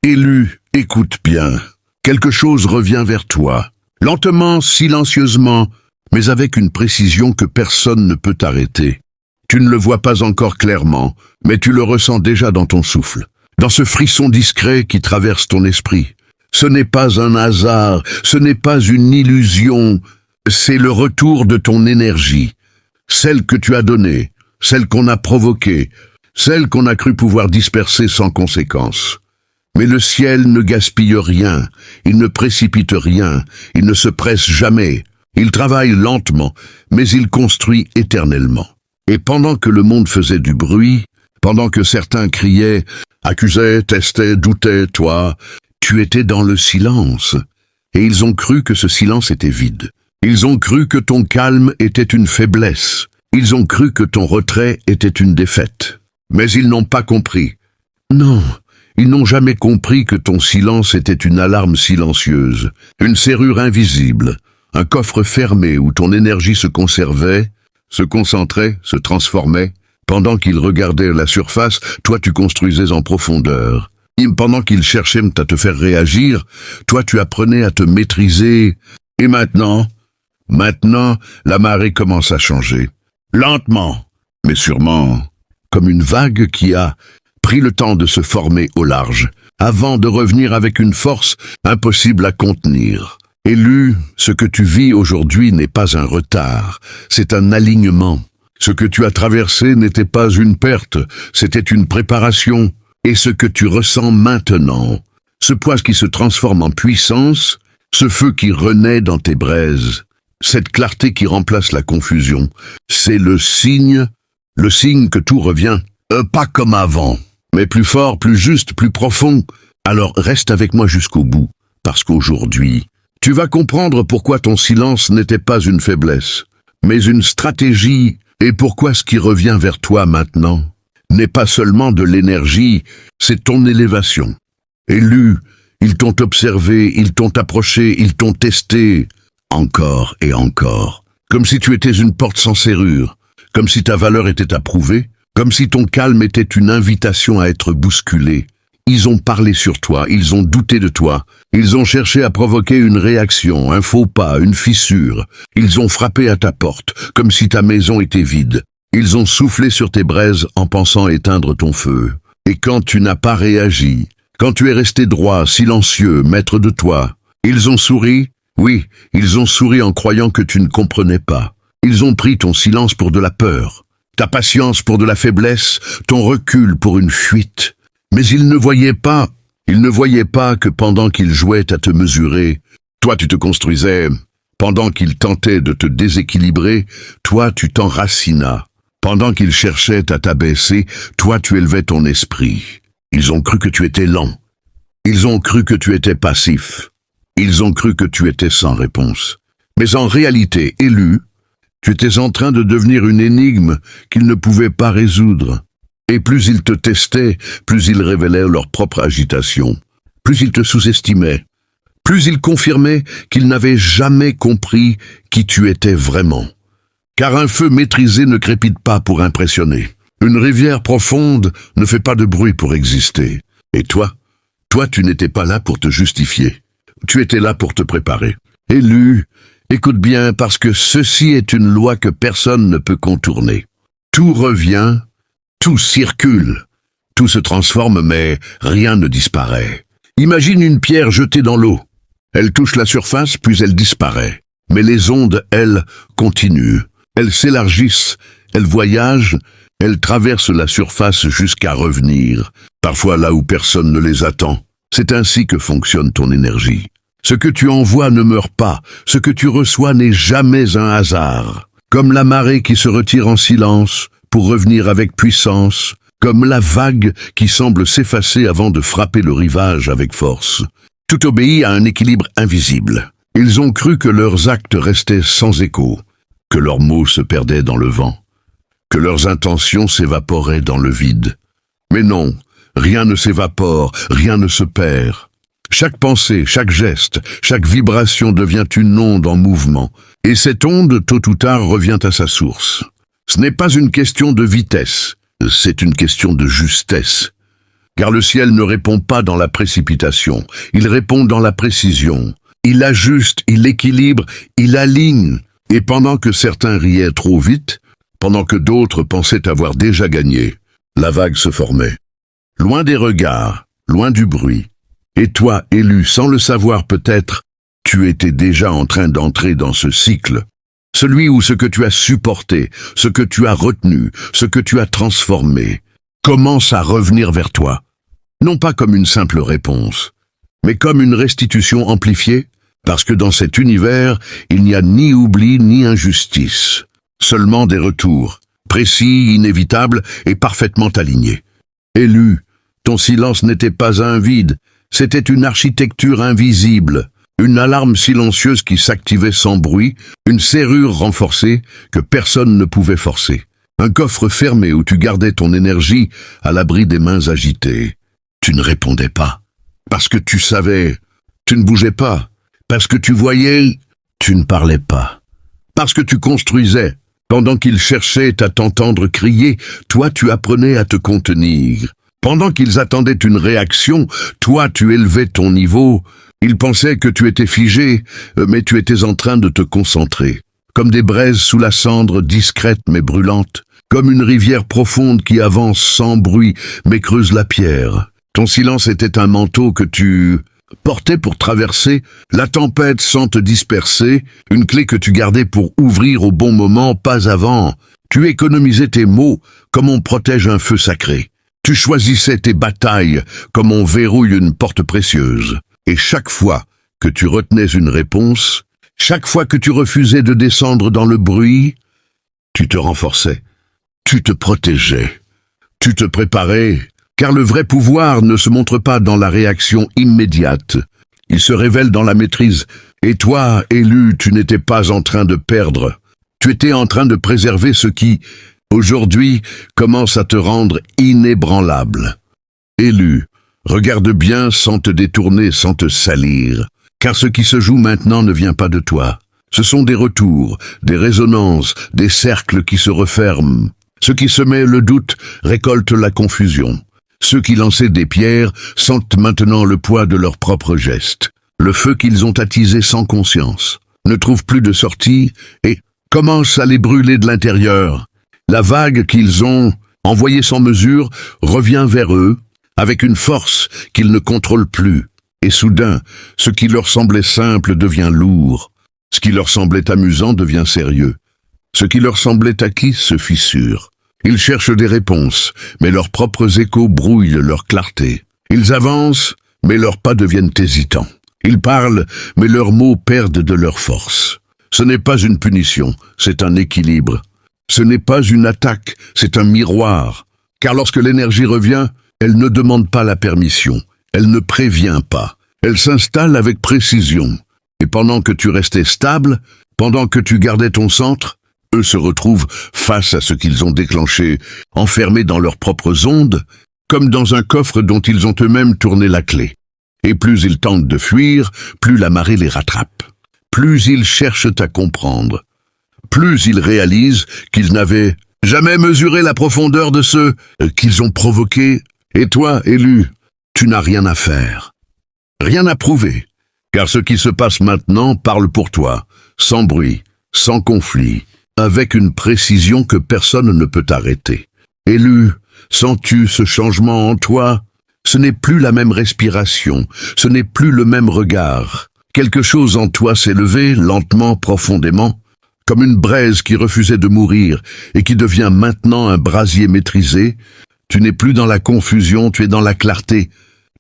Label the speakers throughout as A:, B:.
A: Élu, écoute bien. Quelque chose revient vers toi. Lentement, silencieusement, mais avec une précision que personne ne peut arrêter. Tu ne le vois pas encore clairement, mais tu le ressens déjà dans ton souffle, dans ce frisson discret qui traverse ton esprit. Ce n'est pas un hasard, ce n'est pas une illusion, c'est le retour de ton énergie, celle que tu as donnée, celle qu'on a provoquée, celle qu'on a cru pouvoir disperser sans conséquence. Mais le ciel ne gaspille rien, il ne précipite rien, il ne se presse jamais. Il travaille lentement, mais il construit éternellement. Et pendant que le monde faisait du bruit, pendant que certains criaient, accusaient, testaient, doutaient, toi, tu étais dans le silence. Et ils ont cru que ce silence était vide. Ils ont cru que ton calme était une faiblesse. Ils ont cru que ton retrait était une défaite. Mais ils n'ont pas compris. Non, ils n'ont jamais compris que ton silence était une alarme silencieuse, une serrure invisible, un coffre fermé où ton énergie se conservait, se concentrait, se transformait. Pendant qu'ils regardaient la surface, toi tu construisais en profondeur. Pendant qu'ils cherchaient à te faire réagir, toi tu apprenais à te maîtriser. Et maintenant, la marée commence à changer. Lentement, mais sûrement, comme une vague qui a pris le temps de se former au large, avant de revenir avec une force impossible à contenir. Élu, ce que tu vis aujourd'hui n'est pas un retard, c'est un alignement. Ce que tu as traversé n'était pas une perte, c'était une préparation. Et ce que tu ressens maintenant, ce poids qui se transforme en puissance, ce feu qui renaît dans tes braises, cette clarté qui remplace la confusion, c'est le signe que tout revient, pas comme avant, mais plus fort, plus juste, plus profond. Alors reste avec moi jusqu'au bout, parce qu'aujourd'hui, tu vas comprendre pourquoi ton silence n'était pas une faiblesse, mais une stratégie, et pourquoi ce qui revient vers toi maintenant n'est pas seulement de l'énergie, c'est ton élévation. Élu, ils t'ont observé, ils t'ont approché, ils t'ont testé, encore et encore, comme si tu étais une porte sans serrure, comme si ta valeur était approuvée, comme si ton calme était une invitation à être bousculé. Ils ont parlé sur toi, ils ont douté de toi, ils ont cherché à provoquer une réaction, un faux pas, une fissure. Ils ont frappé à ta porte, comme si ta maison était vide. Ils ont soufflé sur tes braises en pensant éteindre ton feu. Et quand tu n'as pas réagi, quand tu es resté droit, silencieux, maître de toi, ils ont souri, oui, ils ont souri en croyant que tu ne comprenais pas. Ils ont pris ton silence pour de la peur, ta patience pour de la faiblesse, ton recul pour une fuite. Mais ils ne voyaient pas que pendant qu'ils jouaient à te mesurer, toi tu te construisais. Pendant qu'ils tentaient de te déséquilibrer, toi tu t'enracinas. Pendant qu'ils cherchaient à t'abaisser, toi tu élevais ton esprit. Ils ont cru que tu étais lent. Ils ont cru que tu étais passif. Ils ont cru que tu étais sans réponse. Mais en réalité, élu, tu étais en train de devenir une énigme qu'ils ne pouvaient pas résoudre. Et plus ils te testaient, plus ils révélaient leur propre agitation. Plus ils te sous-estimaient. Plus ils confirmaient qu'ils n'avaient jamais compris qui tu étais vraiment. Car un feu maîtrisé ne crépite pas pour impressionner. Une rivière profonde ne fait pas de bruit pour exister. Et toi, tu n'étais pas là pour te justifier. Tu étais là pour te préparer. Élu, écoute bien, parce que ceci est une loi que personne ne peut contourner. Tout revient, tout circule, tout se transforme, mais rien ne disparaît. Imagine une pierre jetée dans l'eau. Elle touche la surface, puis elle disparaît. Mais les ondes, elles, continuent. Elles s'élargissent, elles voyagent, elles traversent la surface jusqu'à revenir, parfois là où personne ne les attend. C'est ainsi que fonctionne ton énergie. Ce que tu envoies ne meurt pas, ce que tu reçois n'est jamais un hasard. Comme la marée qui se retire en silence pour revenir avec puissance, comme la vague qui semble s'effacer avant de frapper le rivage avec force. Tout obéit à un équilibre invisible. Ils ont cru que leurs actes restaient sans écho, que leurs mots se perdaient dans le vent, que leurs intentions s'évaporaient dans le vide. Mais non, rien ne s'évapore, rien ne se perd. Chaque pensée, chaque geste, chaque vibration devient une onde en mouvement, et cette onde, tôt ou tard, revient à sa source. Ce n'est pas une question de vitesse, c'est une question de justesse. car le ciel ne répond pas dans la précipitation, il répond dans la précision. Il ajuste, il équilibre, il aligne. Et pendant que certains riaient trop vite, pendant que d'autres pensaient avoir déjà gagné, la vague se formait. Loin des regards, loin du bruit. Et toi, élu, sans le savoir peut-être, tu étais déjà en train d'entrer dans ce cycle. Celui où ce que tu as supporté, ce que tu as retenu, ce que tu as transformé, commence à revenir vers toi. Non pas comme une simple réponse, mais comme une restitution amplifiée, parce que dans cet univers, il n'y a ni oubli ni injustice, seulement des retours, précis, inévitables et parfaitement alignés. Élu, ton silence n'était pas un vide, c'était une architecture invisible, une alarme silencieuse qui s'activait sans bruit, une serrure renforcée que personne ne pouvait forcer, un coffre fermé où tu gardais ton énergie à l'abri des mains agitées. Tu ne répondais pas, parce que tu savais, tu ne bougeais pas, parce que tu voyais, tu ne parlais pas, parce que tu construisais. Pendant qu'ils cherchaient à t'entendre crier, toi tu apprenais à te contenir. Pendant qu'ils attendaient une réaction, toi tu élevais ton niveau. Ils pensaient que tu étais figé, mais tu étais en train de te concentrer. Comme des braises sous la cendre, discrète mais brûlante. Comme une rivière profonde qui avance sans bruit, mais creuse la pierre. Ton silence était un manteau que tu portais pour traverser la tempête sans te disperser, une clé que tu gardais pour ouvrir au bon moment, pas avant. Tu économisais tes mots comme on protège un feu sacré. Tu choisissais tes batailles comme on verrouille une porte précieuse. Et chaque fois que tu retenais une réponse, chaque fois que tu refusais de descendre dans le bruit, tu te renforçais, tu te protégeais, tu te préparais, car le vrai pouvoir ne se montre pas dans la réaction immédiate. Il se révèle dans la maîtrise. Et toi, élu, tu n'étais pas en train de perdre. Tu étais en train de préserver ce qui, aujourd'hui, commence à te rendre inébranlable. Élu, regarde bien sans te détourner, sans te salir. Car ce qui se joue maintenant ne vient pas de toi. Ce sont des retours, des résonances, des cercles qui se referment. Ce qui semait le doute récolte la confusion. Ceux qui lançaient des pierres sentent maintenant le poids de leurs propres gestes. Le feu qu'ils ont attisé sans conscience ne trouve plus de sortie et commence à les brûler de l'intérieur. La vague qu'ils ont envoyée sans mesure revient vers eux avec une force qu'ils ne contrôlent plus. Et soudain, ce qui leur semblait simple devient lourd. Ce qui leur semblait amusant devient sérieux. Ce qui leur semblait acquis se fissure. Ils cherchent des réponses, mais leurs propres échos brouillent leur clarté. Ils avancent, mais leurs pas deviennent hésitants. Ils parlent, mais leurs mots perdent de leur force. Ce n'est pas une punition, c'est un équilibre. Ce n'est pas une attaque, c'est un miroir. Car lorsque l'énergie revient, elle ne demande pas la permission, elle ne prévient pas. Elle s'installe avec précision. Et pendant que tu restais stable, pendant que tu gardais ton centre, eux se retrouvent face à ce qu'ils ont déclenché, enfermés dans leurs propres ondes, comme dans un coffre dont ils ont eux-mêmes tourné la clé. Et plus ils tentent de fuir, plus la marée les rattrape. Plus ils cherchent à comprendre. Plus ils réalisent qu'ils n'avaient jamais mesuré la profondeur de ceux qu'ils ont provoqués. Et toi, élu, tu n'as rien à faire. Rien à prouver. Car ce qui se passe maintenant parle pour toi, sans bruit, sans conflit, avec une précision que personne ne peut arrêter. Élu, sens-tu ce changement en toi? Ce n'est plus la même respiration, ce n'est plus le même regard. Quelque chose en toi s'est levé, lentement, profondément, comme une braise qui refusait de mourir et qui devient maintenant un brasier maîtrisé. Tu n'es plus dans la confusion, tu es dans la clarté.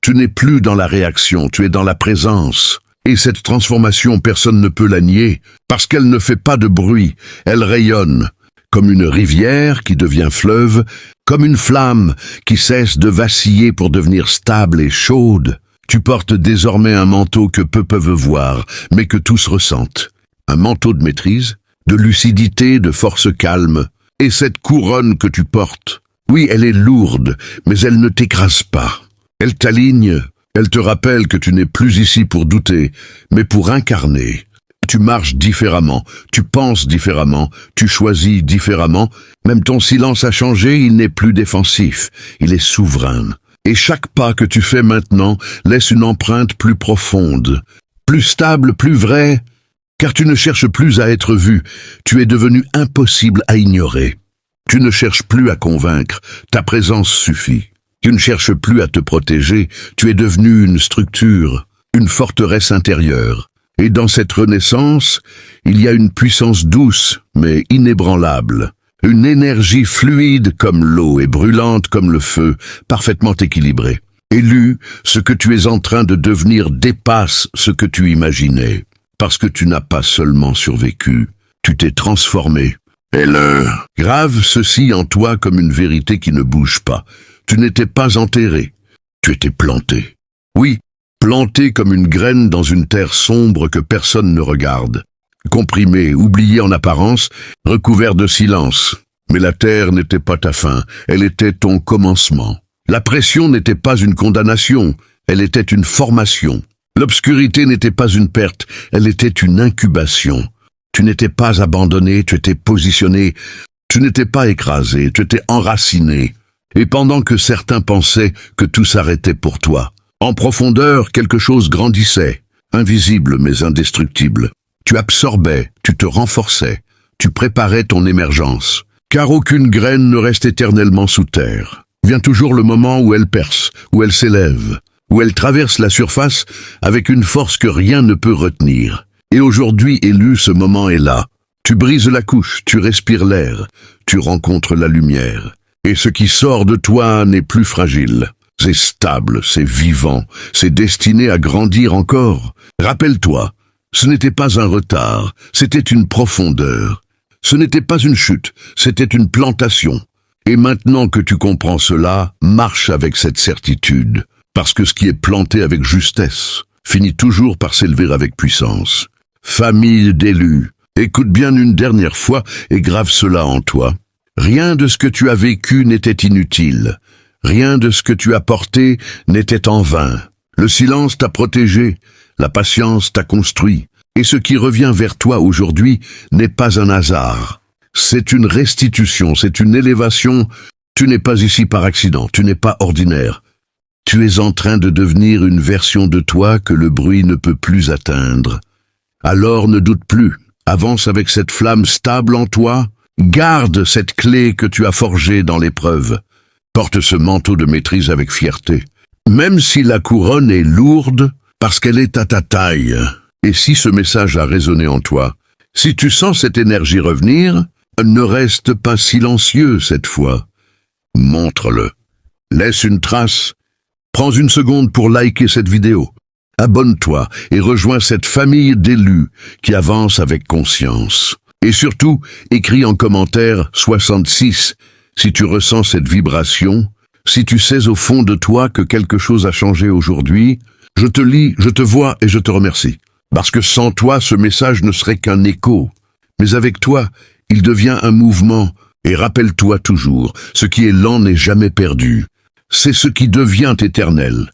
A: Tu n'es plus dans la réaction, tu es dans la présence. Et cette transformation, personne ne peut la nier, parce qu'elle ne fait pas de bruit, elle rayonne, comme une rivière qui devient fleuve, comme une flamme qui cesse de vaciller pour devenir stable et chaude. Tu portes désormais un manteau que peu peuvent voir, mais que tous ressentent. Un manteau de maîtrise, de lucidité, de force calme. Et cette couronne que tu portes, oui, elle est lourde, mais elle ne t'écrase pas. Elle t'aligne. Elle te rappelle que tu n'es plus ici pour douter, mais pour incarner. Tu marches différemment, tu penses différemment, tu choisis différemment. Même ton silence a changé, il n'est plus défensif, il est souverain. Et chaque pas que tu fais maintenant laisse une empreinte plus profonde, plus stable, plus vraie, car tu ne cherches plus à être vu, tu es devenu impossible à ignorer. Tu ne cherches plus à convaincre, ta présence suffit. Tu ne cherches plus à te protéger, tu es devenu une structure, une forteresse intérieure. Et dans cette renaissance, il y a une puissance douce, mais inébranlable. Une énergie fluide comme l'eau et brûlante comme le feu, parfaitement équilibrée. Élu, ce que tu es en train de devenir dépasse ce que tu imaginais. Parce que tu n'as pas seulement survécu, tu t'es transformé. Et grave ceci en toi comme une vérité qui ne bouge pas. Tu n'étais pas enterré, tu étais planté. Oui, planté comme une graine dans une terre sombre que personne ne regarde. Comprimé, oublié en apparence, recouvert de silence. Mais la terre n'était pas ta fin, elle était ton commencement. La pression n'était pas une condamnation, elle était une formation. L'obscurité n'était pas une perte, elle était une incubation. Tu n'étais pas abandonné, tu étais positionné. Tu n'étais pas écrasé, tu étais enraciné. Et pendant que certains pensaient que tout s'arrêtait pour toi, en profondeur, quelque chose grandissait, invisible mais indestructible. Tu absorbais, tu te renforçais, tu préparais ton émergence. Car aucune graine ne reste éternellement sous terre. Vient toujours le moment où elle perce, où elle s'élève, où elle traverse la surface avec une force que rien ne peut retenir. Et aujourd'hui, Élu, ce moment est là. Tu brises la couche, tu respires l'air, tu rencontres la lumière. Et ce qui sort de toi n'est plus fragile. C'est stable, c'est vivant, c'est destiné à grandir encore. Rappelle-toi, ce n'était pas un retard, c'était une profondeur. Ce n'était pas une chute, c'était une plantation. Et maintenant que tu comprends cela, marche avec cette certitude. Parce que ce qui est planté avec justesse finit toujours par s'élever avec puissance. Famille d'élus, écoute bien une dernière fois et grave cela en toi. Rien de ce que tu as vécu n'était inutile. Rien de ce que tu as porté n'était en vain. Le silence t'a protégé, la patience t'a construit. Et ce qui revient vers toi aujourd'hui n'est pas un hasard. C'est une restitution, c'est une élévation. Tu n'es pas ici par accident, tu n'es pas ordinaire. Tu es en train de devenir une version de toi que le bruit ne peut plus atteindre. Alors ne doute plus, avance avec cette flamme stable en toi, garde cette clé que tu as forgée dans l'épreuve. Porte ce manteau de maîtrise avec fierté, même si la couronne est lourde, parce qu'elle est à ta taille. Et si ce message a résonné en toi, si tu sens cette énergie revenir, ne reste pas silencieux cette fois. Montre-le. Laisse une trace. Prends une seconde pour liker cette vidéo. Abonne-toi et rejoins cette famille d'élus qui avance avec conscience. Et surtout, écris en commentaire 66 si tu ressens cette vibration, si tu sais au fond de toi que quelque chose a changé aujourd'hui. Je te lis, je te vois et je te remercie. Parce que sans toi, ce message ne serait qu'un écho. Mais avec toi, il devient un mouvement. Et rappelle-toi toujours, ce qui est lent n'est jamais perdu. C'est ce qui devient éternel.